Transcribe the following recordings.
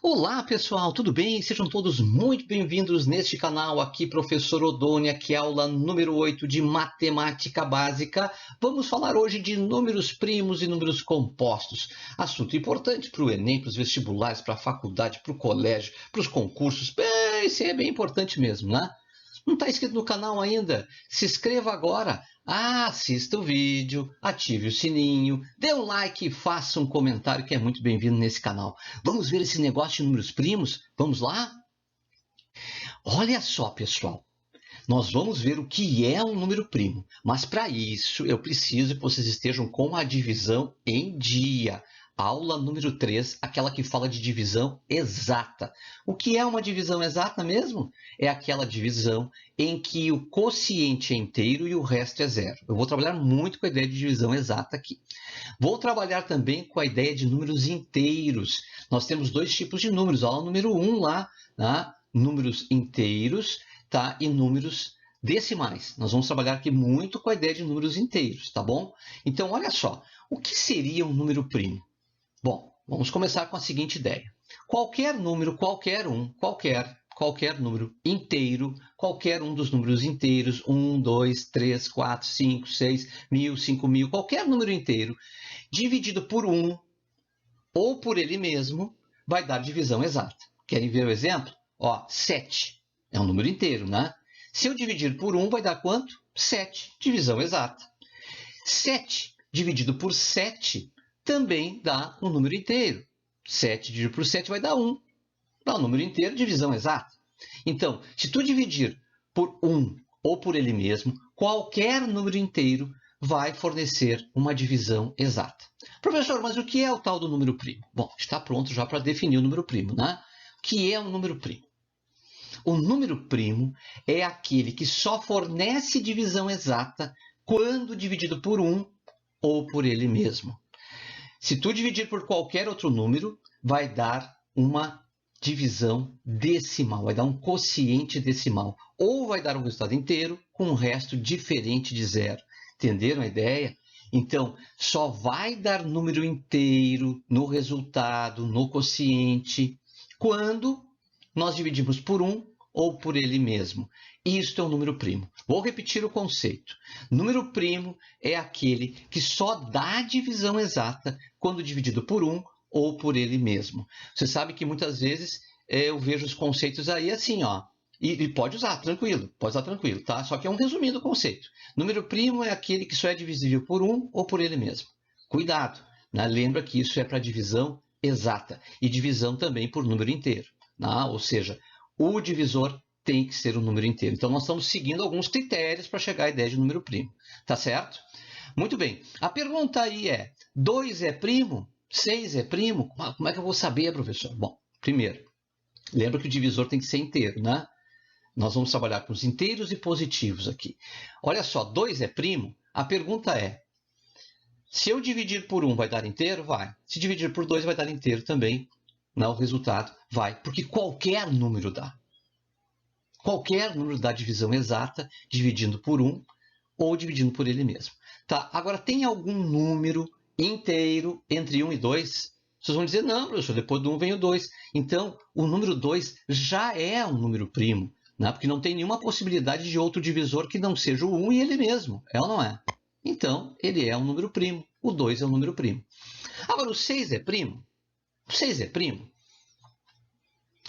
Olá pessoal, tudo bem? Sejam todos muito bem-vindos neste canal aqui, Professor Odônia, que é aula número 8 de Matemática Básica. Vamos falar hoje de números primos e números compostos. Assunto importante para o Enem, para os vestibulares, para a faculdade, para o colégio, para os concursos. Esse é bem importante mesmo, né? Não está inscrito no canal ainda? Se inscreva agora. Assista o vídeo, ative o sininho, dê um like e faça um comentário que é muito bem-vindo nesse canal. Vamos ver esse negócio de números primos? Vamos lá? Olha só, pessoal. Nós vamos ver o que é um número primo, mas para isso eu preciso que vocês estejam com a divisão em dia. Aula número 3, aquela que fala de divisão exata. O que é uma divisão exata mesmo? É aquela divisão em que o quociente é inteiro e o resto é zero. Eu vou trabalhar muito com a ideia de divisão exata aqui. Vou trabalhar também com a ideia de números inteiros. Nós temos dois tipos de números. Aula número 1 lá, tá? Números inteiros, tá? E números decimais. Nós vamos trabalhar aqui muito com a ideia de números inteiros, tá bom? Então, olha só. O que seria um número primo? Bom, vamos começar com a seguinte ideia. Qualquer número, qualquer número inteiro, qualquer um dos números inteiros, 1, 2, 3, 4, 5, 6, 1000, 5000, qualquer número inteiro, dividido por 1 ou por ele mesmo, vai dar divisão exata. Querem ver o exemplo? Ó, 7 é um número inteiro, né? Se eu dividir por 1, vai dar quanto? 7, divisão exata. 7 dividido por 7 também dá um número inteiro. 7 dividido por 7 vai dar 1. Dá um número inteiro, divisão exata. Então, se tu dividir por 1 ou por ele mesmo, qualquer número inteiro vai fornecer uma divisão exata. Professor, mas o que é o tal do número primo? Bom, está pronto já para definir o número primo, né? O que é um número primo? O número primo é aquele que só fornece divisão exata quando dividido por 1 ou por ele mesmo. Se tu dividir por qualquer outro número, vai dar uma divisão decimal, vai dar um quociente decimal, ou vai dar um resultado inteiro com um resto diferente de zero. Entenderam a ideia? Então, só vai dar número inteiro no resultado, no quociente, quando nós dividimos por 1 ou por ele mesmo. Isto é um número primo. Vou repetir o conceito. Número primo é aquele que só dá divisão exata quando dividido por 1 ou por ele mesmo. Você sabe que muitas vezes eu vejo os conceitos aí assim, ó. E pode usar tranquilo, tá? Só que é um resuminho do conceito. Número primo é aquele que só é divisível por 1 ou por ele mesmo. Cuidado, né? Lembra que isso é para divisão exata e divisão também por número inteiro, né? Ou seja, o divisor tem que ser um número inteiro. Então, nós estamos seguindo alguns critérios para chegar à ideia de número primo. Tá certo? Muito bem. A pergunta aí é, 2 é primo? 6 é primo? Como é que eu vou saber, professor? Bom, primeiro, lembra que o divisor tem que ser inteiro, né? Nós vamos trabalhar com os inteiros e positivos aqui. Olha só, 2 é primo? A pergunta é, se eu dividir por 1 vai dar inteiro? Vai. Se dividir por 2 vai dar inteiro também. Não, o resultado vai, porque qualquer número dá. Qualquer número dá divisão exata, dividindo por 1 ou dividindo por ele mesmo. Tá? Agora, tem algum número inteiro entre 1 e 2? Vocês vão dizer, não, professor, depois do 1 vem o 2. Então, o número 2 já é um número primo, né? Porque não tem nenhuma possibilidade de outro divisor que não seja o 1 e ele mesmo. É ou não é? Então, ele é um número primo. O 2 é um número primo. Agora, o 6 é primo? O 6 é primo?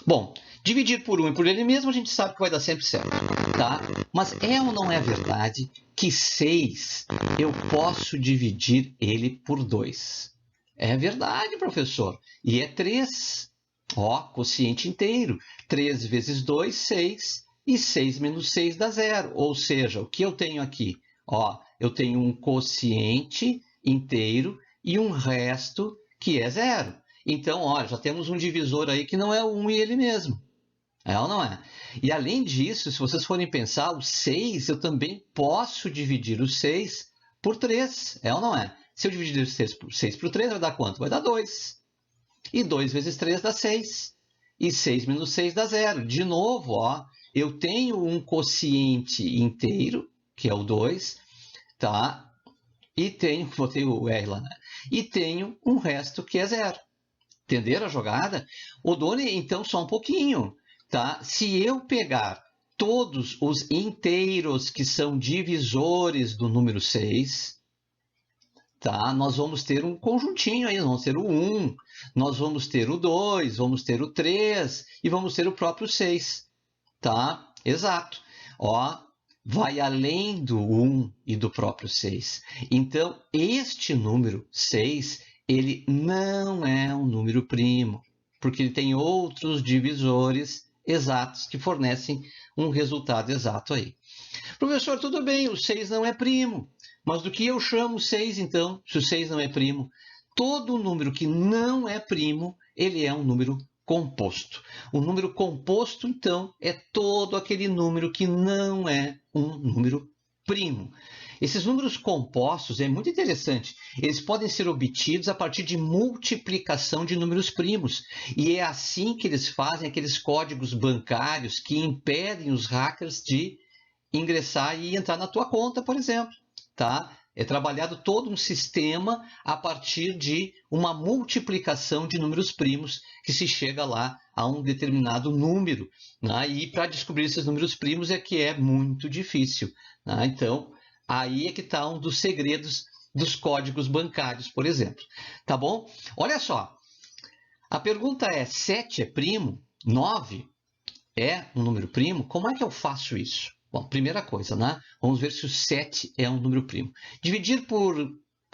Bom, dividir por 1 e por ele mesmo, a gente sabe que vai dar sempre certo, tá? Mas é ou não é verdade que 6 eu posso dividir ele por 2? É verdade, professor. E é 3. Ó, quociente inteiro. 3 vezes 2, 6. E 6 menos 6 dá 0. Ou seja, o que eu tenho aqui? Ó, eu tenho um quociente inteiro e um resto que é 0. Então, olha, já temos um divisor aí que não é o 1 e ele mesmo. É ou não é? E além disso, se vocês forem pensar, o 6, eu também posso dividir o 6 por 3. É ou não é? Se eu dividir o 6 por 3, vai dar quanto? Vai dar 2. E 2 vezes 3 dá 6. E 6 menos 6 dá 0. De novo, ó, eu tenho um quociente inteiro, que é o 2, tá? E tenho, botei o R lá, né? E tenho um resto que é 0. Entenderam a jogada? Odone, então, só um pouquinho, tá? Se eu pegar todos os inteiros que são divisores do número 6, tá? Nós vamos ter um conjuntinho aí, nós vamos ter o 1, nós vamos ter o 2, vamos ter o 3 e vamos ter o próprio 6, tá? Exato. Ó, vai além do 1 e do próprio 6. Então, este número 6, ele não é um número primo, porque ele tem outros divisores exatos que fornecem um resultado exato aí. Professor, tudo bem, o 6 não é primo, mas do que eu chamo 6, então, se o 6 não é primo? Todo número que não é primo, ele é um número composto. O número composto, então, é todo aquele número que não é um número primo. Esses números compostos é muito interessante. Eles podem ser obtidos a partir de multiplicação de números primos. E é assim que eles fazem aqueles códigos bancários que impedem os hackers de ingressar e entrar na tua conta, por exemplo. Tá? É trabalhado todo um sistema a partir de uma multiplicação de números primos que se chega lá a um determinado número. Né? E para descobrir esses números primos é que é muito difícil. Né? Então, aí é que está um dos segredos dos códigos bancários, por exemplo. Tá bom? Olha só. A pergunta é, 7 é primo? 9 é um número primo? Como é que eu faço isso? Bom, primeira coisa, né? Vamos ver se o 7 é um número primo. Dividir por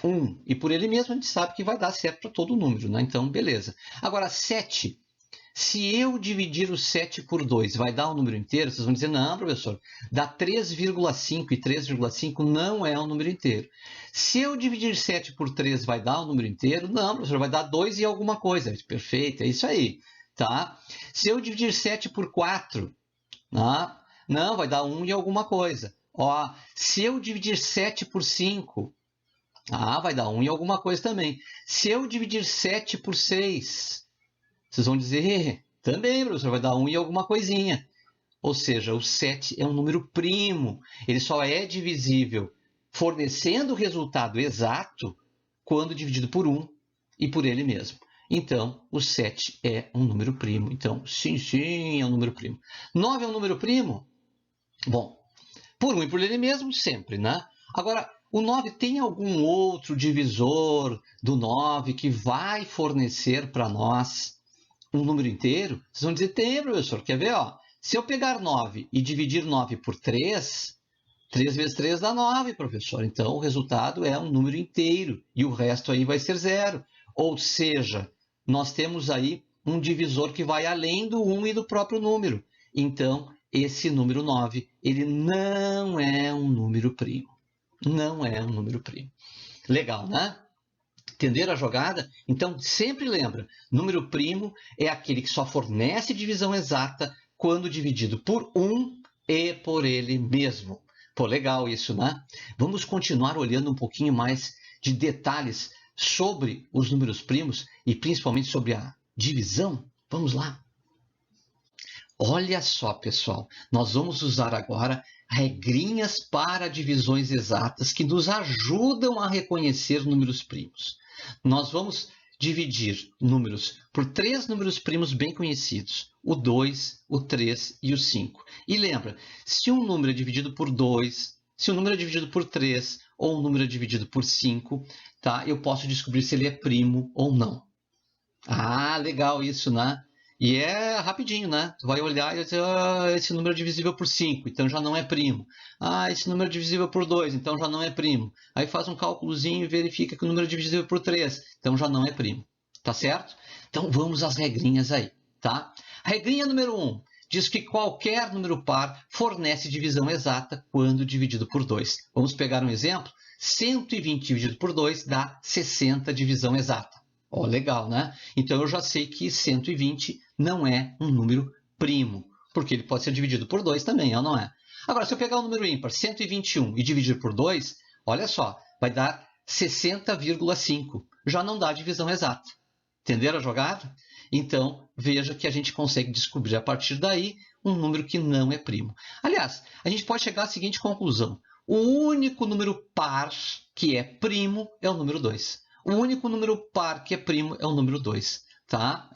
1 e por ele mesmo, a gente sabe que vai dar certo para todo número, né? Então, beleza. Agora, 7. Se eu dividir o 7 por 2, vai dar um número inteiro? Vocês vão dizer, não, professor, dá 3,5 e 3,5 não é um número inteiro. Se eu dividir 7 por 3, vai dar um número inteiro? Não, professor, vai dar 2 e alguma coisa. Perfeito, é isso aí. Tá? Se eu dividir 7 por 4, tá? Não, vai dar 1 e alguma coisa. Ó, se eu dividir 7 por 5, vai dar 1 e alguma coisa também. Se eu dividir 7 por 6, vocês vão dizer, também, professor, vai dar 1 e alguma coisinha. Ou seja, o 7 é um número primo. Ele só é divisível fornecendo o resultado exato quando dividido por 1 e por ele mesmo. Então, o 7 é um número primo. Então, sim, é um número primo. 9 é um número primo? Bom, por 1 e por ele mesmo, sempre, né? Agora, o 9 tem algum outro divisor do 9 que vai fornecer para nós um número inteiro? Vocês vão dizer, tem, professor. Quer ver? Ó, se eu pegar 9 e dividir 9 por 3, 3 vezes 3 dá 9, professor. Então, o resultado é um número inteiro e o resto aí vai ser 0. Ou seja, nós temos aí um divisor que vai além do 1 e do próprio número. Então, esse número 9, ele não é um número primo. Não é um número primo. Legal, né? Entenderam a jogada? Então, sempre lembra, número primo é aquele que só fornece divisão exata quando dividido por 1 e por ele mesmo. Pô, legal isso, né? Vamos continuar olhando um pouquinho mais de detalhes sobre os números primos e principalmente sobre a divisão? Vamos lá. Olha só, pessoal, nós vamos usar agora regrinhas para divisões exatas que nos ajudam a reconhecer números primos. Nós vamos dividir números por 3 números primos bem conhecidos, o 2, o 3 e o 5. E lembra, se um número é dividido por 2, se um número é dividido por 3 ou um número é dividido por 5, tá? Eu posso descobrir se ele é primo ou não. Ah, legal isso, né? E é rapidinho, né? Tu vai olhar e dizer, esse número é divisível por 5, então já não é primo. Esse número é divisível por 2, então já não é primo. Aí faz um cálculozinho e verifica que o número é divisível por 3, então já não é primo. Tá certo? Então vamos às regrinhas aí, tá? Regrinha número 1 diz que qualquer número par fornece divisão exata quando dividido por 2. Vamos pegar um exemplo? 120 dividido por 2 dá 60 divisão exata. Ó, legal, né? Então eu já sei que 120 não é um número primo, porque ele pode ser dividido por 2 também, ou não é? Agora, se eu pegar o número ímpar, 121, e dividir por 2, olha só, vai dar 60,5. Já não dá divisão exata. Entenderam a jogada? Então, veja que a gente consegue descobrir a partir daí um número que não é primo. Aliás, a gente pode chegar à seguinte conclusão. O único número par que é primo é o número 2. O único número par que é primo é o número 2. tá?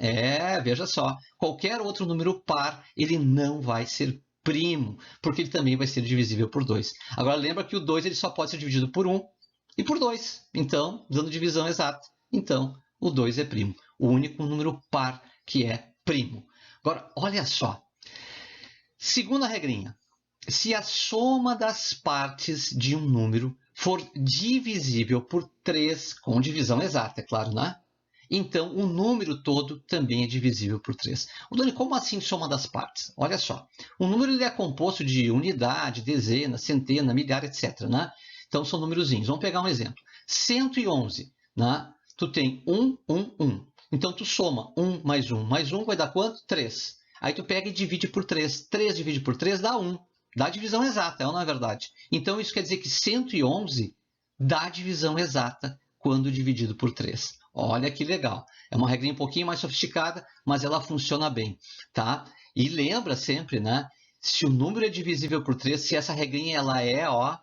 Veja só, qualquer outro número par, ele não vai ser primo, porque ele também vai ser divisível por 2. Agora, lembra que o 2 ele só pode ser dividido por 1 e por 2. Então, dando divisão exata. Então, o 2 é primo. O único número par que é primo. Agora, olha só. Segunda regrinha. Se a soma das partes de um número for divisível por 3, com divisão exata, é claro, né? Então, o número todo também é divisível por 3. Doni, como assim soma das partes? Olha só, o número ele é composto de unidade, dezena, centena, milhar, etc. Né? Então, são númerozinhos. Vamos pegar um exemplo. 111, né? Tu tem 1, 1, 1. Então, tu soma 1 mais 1 vai dar quanto? 3. Aí tu pega e divide por 3. 3 divide por 3 dá 1. Dá divisão exata, não é verdade? Então, isso quer dizer que 111 dá divisão exata quando dividido por 3. Olha que legal. É uma regrinha um pouquinho mais sofisticada, mas ela funciona bem, tá? E lembra sempre, né? Se o número é divisível por 3, se essa regrinha ela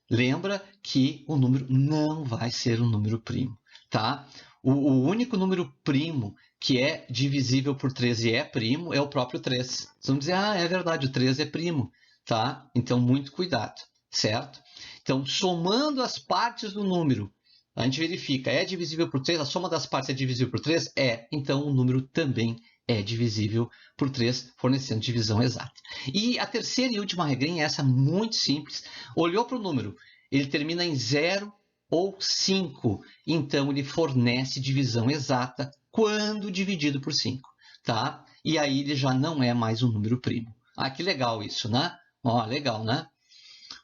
lembra que o número não vai ser um número primo, tá? O único número primo que é divisível por 3 e é primo é o próprio 3. Vocês vão dizer, é verdade, o 3 é primo, tá? Então, muito cuidado, certo? Então, somando as partes do número, a gente verifica, é divisível por 3? A soma das partes é divisível por 3? Então o número também é divisível por 3, fornecendo divisão exata. E a terceira e última regrinha é essa, muito simples. Olhou para o número, ele termina em 0 ou 5, então ele fornece divisão exata quando dividido por 5, tá? E aí ele já não é mais um número primo. Que legal isso, né? Legal, né?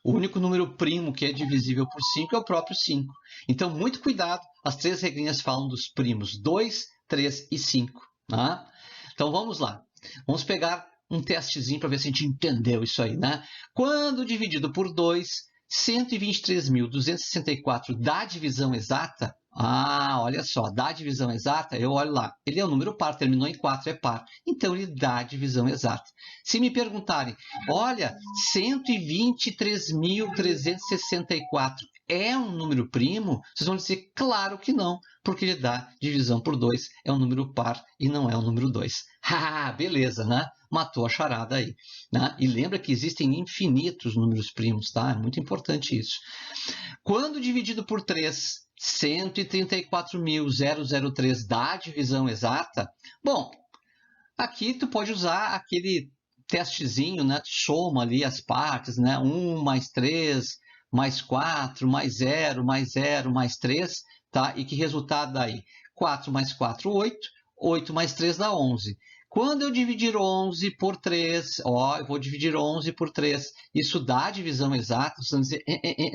O único número primo que é divisível por 5 é o próprio 5. Então, muito cuidado. As 3 regrinhas falam dos primos 2, 3 e 5. Tá? Então, vamos lá. Vamos pegar um testezinho para ver se a gente entendeu isso aí. Né? Quando dividido por 2, 123.264 dá divisão exata? Olha só, dá divisão exata, eu olho lá. Ele é um número par, terminou em 4, é par. Então, ele dá divisão exata. Se me perguntarem, olha, 123.364 é um número primo? Vocês vão dizer, claro que não, porque ele dá divisão por 2, é um número par e não é um número 2. Beleza, né? Matou a charada aí. Né? E lembra que existem infinitos números primos, tá? É muito importante isso. Quando dividido por 3, 134.003 dá divisão exata? Bom, aqui tu pode usar aquele testezinho, né? Soma ali as partes, né? 1 mais 3, mais 4, mais 0, mais 0, mais 3, tá? E que resultado dá aí? 4 mais 4, 8. 8 mais 3 dá 11. Quando eu dividir 11 por 3, eu vou dividir 11 por 3, isso dá divisão exata? Vocês vão dizer,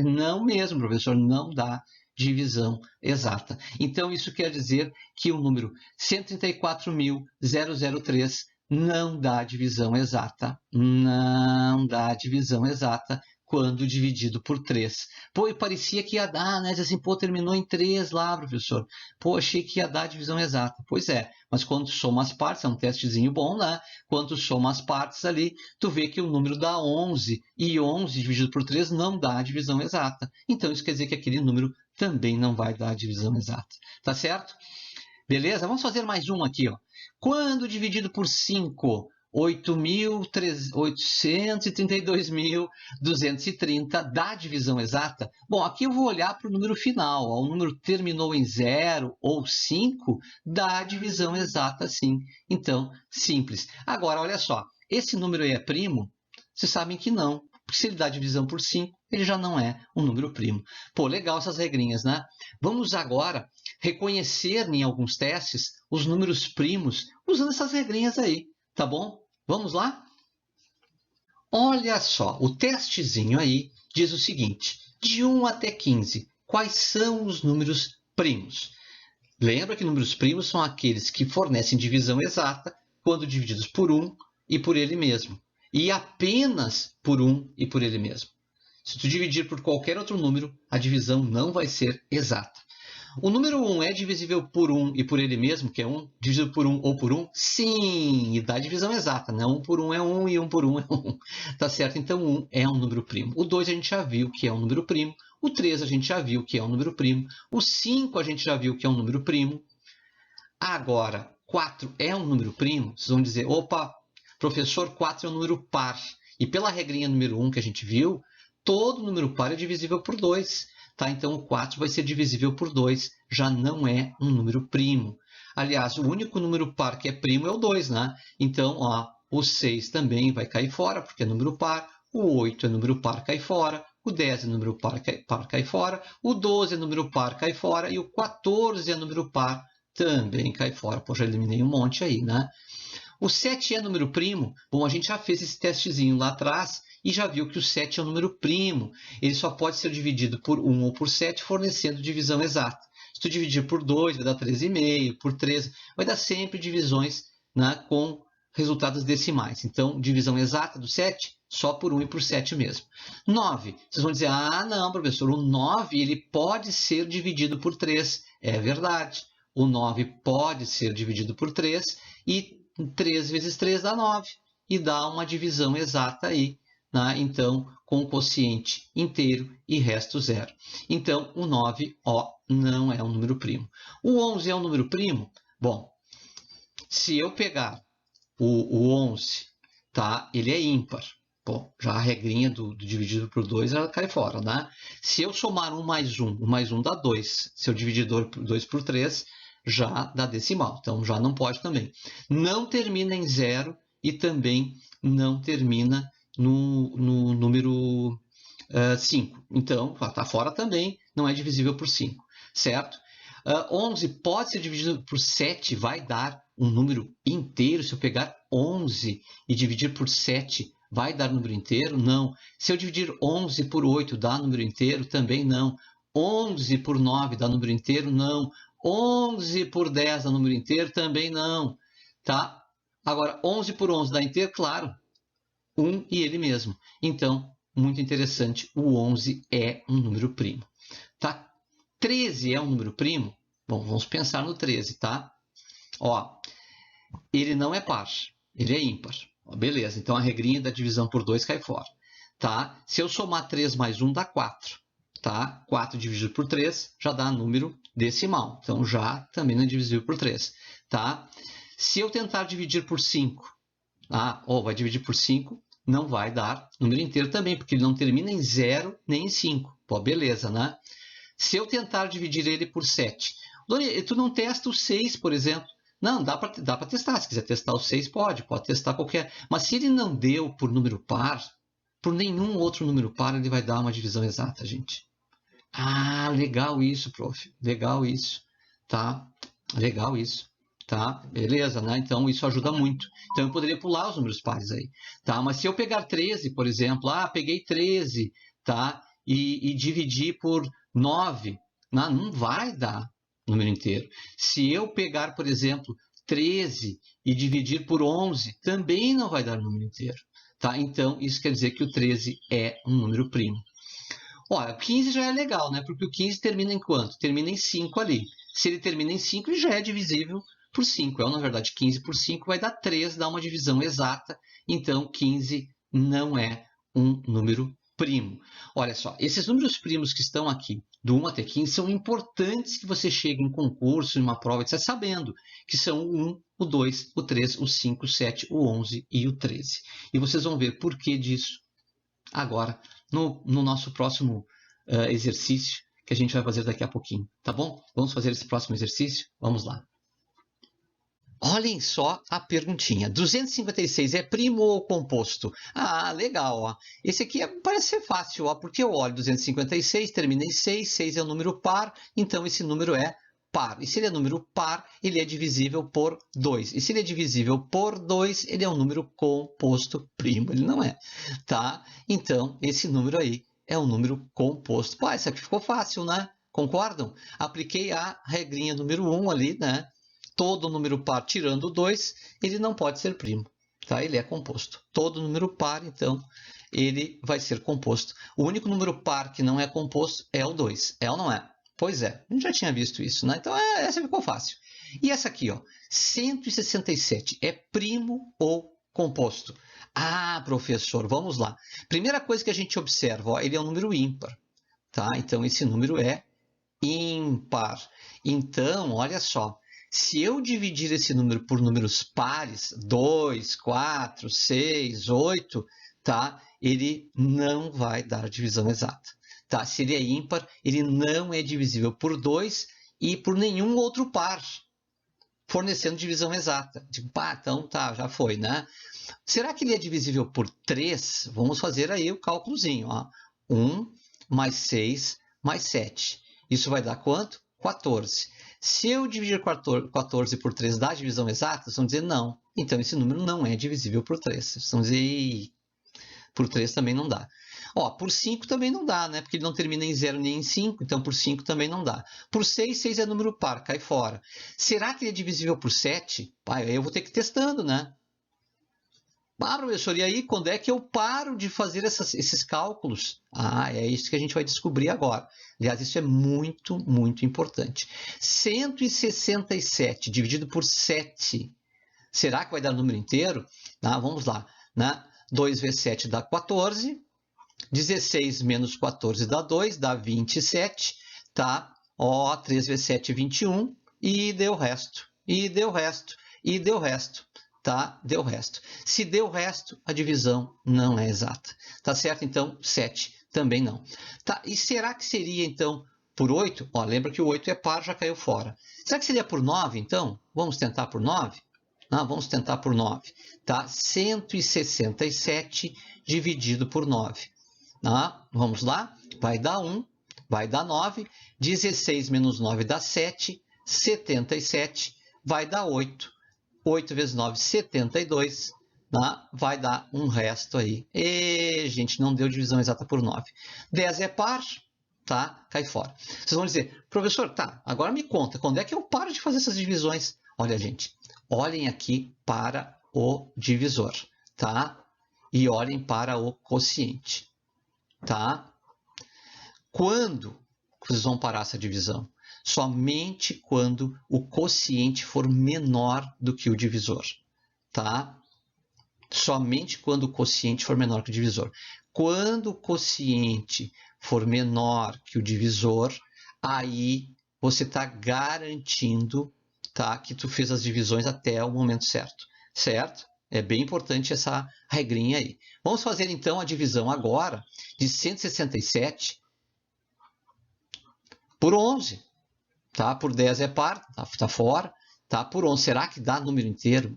não mesmo, professor, não dá divisão exata. Então, isso quer dizer que o número 134.003 não dá divisão exata. Não dá divisão exata quando dividido por 3. E parecia que ia dar, né? Diz assim, terminou em 3 lá, professor. Achei que ia dar divisão exata. Pois é, mas quando tu soma as partes, é um testezinho bom, né? Quando tu soma as partes ali, tu vê que o número dá 11, e 11 dividido por 3 não dá divisão exata. Então, isso quer dizer que aquele número também não vai dar divisão exata. Tá certo? Beleza? Vamos fazer mais um aqui, ó. Quando dividido por 5, 832.230 dá divisão exata? Bom, aqui eu vou olhar para o número final. O número terminou em 0 ou 5, dá divisão exata sim. Então, simples. Agora, olha só. Esse número aí é primo? Vocês sabem que não. Porque se ele dá divisão por 5, ele já não é um número primo. Legal essas regrinhas, né? Vamos agora reconhecer em alguns testes os números primos usando essas regrinhas aí, tá bom? Vamos lá? Olha só, o testezinho aí diz o seguinte, de 1 até 15, quais são os números primos? Lembra que números primos são aqueles que fornecem divisão exata quando divididos por 1 e por ele mesmo, e apenas por 1 e por ele mesmo. Se tu dividir por qualquer outro número, a divisão não vai ser exata. O número 1 é divisível por 1 e por ele mesmo, que é 1, dividido por 1 ou por 1? Sim, e dá divisão exata, né? 1 por 1 é 1 e 1 por 1 é 1. Tá certo? Então, 1 é um número primo. O 2 a gente já viu que é um número primo. O 3 a gente já viu que é um número primo. O 5 a gente já viu que é um número primo. Agora, 4 é um número primo? Vocês vão dizer, opa, professor, 4 é um número par. E pela regrinha número 1 que a gente viu, todo número par é divisível por 2. Tá? Então, o 4 vai ser divisível por 2. Já não é um número primo. Aliás, o único número par que é primo é o 2, né? Então, ó, o 6 também vai cair fora, porque é número par. O 8 é número par, cai fora. O 10 é número par, cai fora. O 12 é número par, cai fora. E o 14 é número par, também cai fora. Pô, já eliminei um monte aí, né? O 7 é número primo? Bom, a gente já fez esse testezinho lá atrás e já viu que o 7 é um número primo. Ele só pode ser dividido por 1 ou por 7, fornecendo divisão exata. Se tu dividir por 2, vai dar 13,5, por 3, vai dar sempre divisões, né, com resultados decimais. Então, divisão exata do 7, só por 1 e por 7 mesmo. 9, vocês vão dizer, ah, não, professor, o 9 ele pode ser dividido por 3. É verdade, o 9 pode ser dividido por 3 e 3 vezes 3 dá 9 e dá uma divisão exata aí, né? Então, com quociente inteiro e resto zero. Então, o 9, ó, não é um número primo. O 11 é um número primo? Bom, se eu pegar o 11, tá? Ele é ímpar. Bom, já a regrinha do dividido por 2 ela cai fora, né? Se eu somar 1 mais 1 dá 2. Se eu dividir 2 por 3, já dá decimal. Então, já não pode também. Não termina em 0 e também não termina no número 5. Então, está fora também, não é divisível por 5, certo? 11 pode ser dividido por 7, vai dar um número inteiro. Se eu pegar 11 e dividir por 7, vai dar número inteiro? Não. Se eu dividir 11 por 8, dá número inteiro? Também não. 11 por 9 dá número inteiro? Não. 11 por 10 dá número inteiro? Também não. Tá? Agora, 11 por 11 dá inteiro? Claro. 1 e ele mesmo. Então, muito interessante, o 11 é um número primo. Tá? 13 é um número primo? Bom, vamos pensar no 13, tá? Ó, ele não é par, ele é ímpar. Ó, beleza, então a regrinha da divisão por 2 cai fora. Tá? Se eu somar 3 mais 1 dá 4. Tá? 4 dividido por 3 já dá número decimal. Então, já também não é divisível por 3. Tá? Se eu tentar dividir por 5, vai dividir por 5, não vai dar número inteiro também, porque ele não termina em 0 nem em 5. Pô, beleza, né? Se eu tentar dividir ele por 7, Doni, tu não testa o 6, por exemplo. Não, dá para testar. Se quiser testar o 6, pode testar qualquer. Mas se ele não deu por número par, por nenhum outro número par, ele vai dar uma divisão exata, gente. Ah, legal isso, prof. Legal isso. Tá? Legal isso. Tá? Beleza, né? Então, isso ajuda muito. Então, eu poderia pular os números pares aí. Tá? Mas se eu pegar 13, por exemplo, peguei 13, tá? E dividir por 9, não vai dar número inteiro. Se eu pegar, por exemplo, 13 e dividir por 11, também não vai dar número inteiro. Tá? Então, isso quer dizer que o 13 é um número primo. Olha, 15 já é legal, né? Porque o 15 termina em quanto? Termina em 5 ali. Se ele termina em 5, ele já é divisível por 5. Na verdade, 15 por 5 vai dar 3, dá uma divisão exata. Então, 15 não é um número primo. Olha só, esses números primos que estão aqui, do 1 até 15, são importantes que você chegue em concurso, em uma prova, etc., sabendo que são o 1, o 2, o 3, o 5, o 7, o 11 e o 13. E vocês vão ver por que disso agora, no nosso próximo exercício, que a gente vai fazer daqui a pouquinho, tá bom? Vamos fazer esse próximo exercício? Vamos lá. Olhem só a perguntinha. 256 é primo ou composto? Ah, legal. Ó. Esse aqui parece ser fácil, ó, porque eu olho 256, termina em 6, 6 é um número par, então esse número é par. E se ele é número par, ele é divisível por 2. E se ele é divisível por 2, ele é um número composto primo. Ele não é, tá? Então, esse número aí é um número composto. Pô, esse aqui ficou fácil, né? Concordam? Apliquei a regrinha número 1 ali, né? Todo número par tirando o 2, ele não pode ser primo, tá? Ele é composto. Todo número par, então, ele vai ser composto. O único número par que não é composto é o 2. É ou não é? Pois é, a gente já tinha visto isso, né? Então, essa ficou fácil. E essa aqui, ó, 167, é primo ou composto? Ah, professor, vamos lá. Primeira coisa que a gente observa, ó, ele é um número ímpar, tá? Então, esse número é ímpar. Então, olha só, Se eu dividir esse número por números pares, 2, 4, 6, 8, tá? Ele não vai dar a divisão exata. Tá? Se ele é ímpar, ele não é divisível por 2 e por nenhum outro par, fornecendo divisão exata. Tipo, então tá, já foi, né? Será que ele é divisível por 3? Vamos fazer aí o cálculozinho. Ó. 1 mais 6 mais 7. Isso vai dar quanto? 14. Se eu dividir 14 por 3 dá a divisão exata, vocês vão dizer não. Então, esse número não é divisível por 3. Vocês vão dizer, por 3 também não dá. Ó, por 5 também não dá, né? Porque ele não termina em 0 nem em 5, então por 5 também não dá. Por 6, 6 é número par, cai fora. Será que ele é divisível por 7? Aí eu vou ter que ir testando, né? Professor, e aí quando é que eu paro de fazer esses cálculos? É isso que a gente vai descobrir agora. Aliás, isso é muito, muito importante. 167 dividido por 7, será que vai dar número inteiro? Vamos lá. 2 vezes 7 dá 14. 16 menos 14 dá 2, dá 27. Tá? 3 vezes 7, 21. E deu o resto. E deu o resto. E deu o resto. Tá? Deu o resto. Se deu o resto, a divisão não é exata. Tá certo? Então, 7 também não. Tá? E será que seria, então, por 8? Lembra que o 8 é par, já caiu fora. Será que seria por 9, então? Vamos tentar por 9? Vamos tentar por 9. Tá? 167 dividido por 9. Vamos lá? Vai dar 1, vai dar 9. 16 menos 9 dá 7. 77 vai dar 8. 8 vezes 9, 72, vai dar um resto aí. Gente, não deu divisão exata por 9. 10 é par, tá? Cai fora. Vocês vão dizer, professor, tá, agora me conta, quando é que eu paro de fazer essas divisões? Olha, gente, olhem aqui para o divisor, tá? E olhem para o quociente, tá? Quando vocês vão parar essa divisão? Somente quando o quociente for menor do que o divisor, tá? Somente quando o quociente for menor que o divisor. Quando o quociente for menor que o divisor, aí você está garantindo, tá, que tu fez as divisões até o momento certo, certo? É bem importante essa regrinha aí. Vamos fazer então a divisão agora de 167 por 11. Tá? Por 10 é par, tá fora. Tá? Por 11, será que dá número inteiro?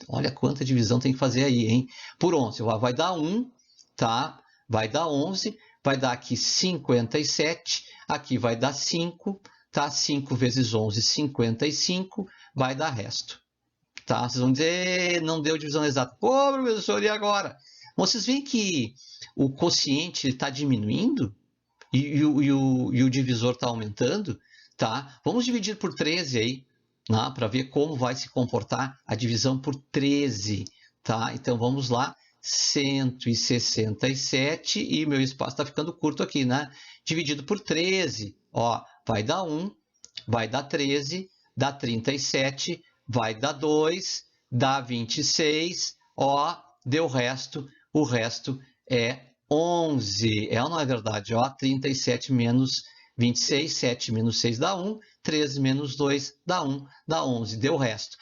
Olha quanta divisão tem que fazer aí, hein? Por 11, vai dar 1, tá? Vai dar 11, vai dar aqui 57, aqui vai dar 5, tá? 5 vezes 11, 55, vai dar resto. Tá? Vocês vão dizer, não deu divisão exata. Pô, professor, e agora? Vocês veem que o quociente está diminuindo e o divisor está aumentando? Tá? Vamos dividir por 13 aí, para ver como vai se comportar a divisão por 13. Tá? Então, vamos lá. 167 e meu espaço está ficando curto aqui, né? Dividido por 13, vai dar 1, vai dar 13, dá 37, vai dar 2, dá 26, deu o resto é 11. É ou não é verdade? 37 menos 26, 7 menos 6 dá 1, 13 menos 2 dá 1, dá 11, deu o resto.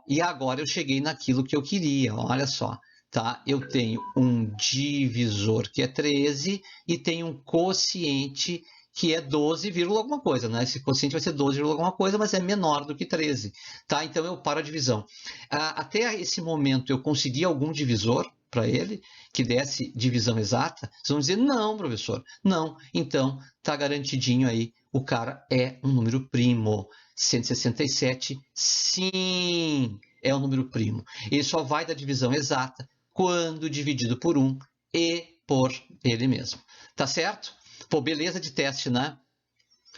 E agora eu cheguei naquilo que eu queria, olha só. Tá? Eu tenho um divisor que é 13 e tenho um quociente que é 12, alguma coisa. Né? Esse quociente vai ser 12, alguma coisa, mas é menor do que 13. Tá? Então eu paro a divisão. Até esse momento eu consegui algum divisor para ele que desse divisão exata? Vocês vão dizer, não, professor, não. Então, está garantidinho aí, o cara é um número primo. 167, sim, é um número primo. Ele só vai dar divisão exata quando dividido por 1 e por ele mesmo. Tá certo? Pô, beleza de teste, né?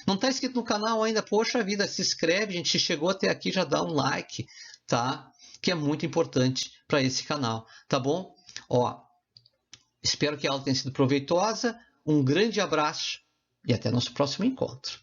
Não está inscrito no canal ainda? Poxa vida, se inscreve, gente. Se chegou até aqui, já dá um like, tá? Que é muito importante para esse canal, tá bom? Espero que a aula tenha sido proveitosa. Um grande abraço e até nosso próximo encontro.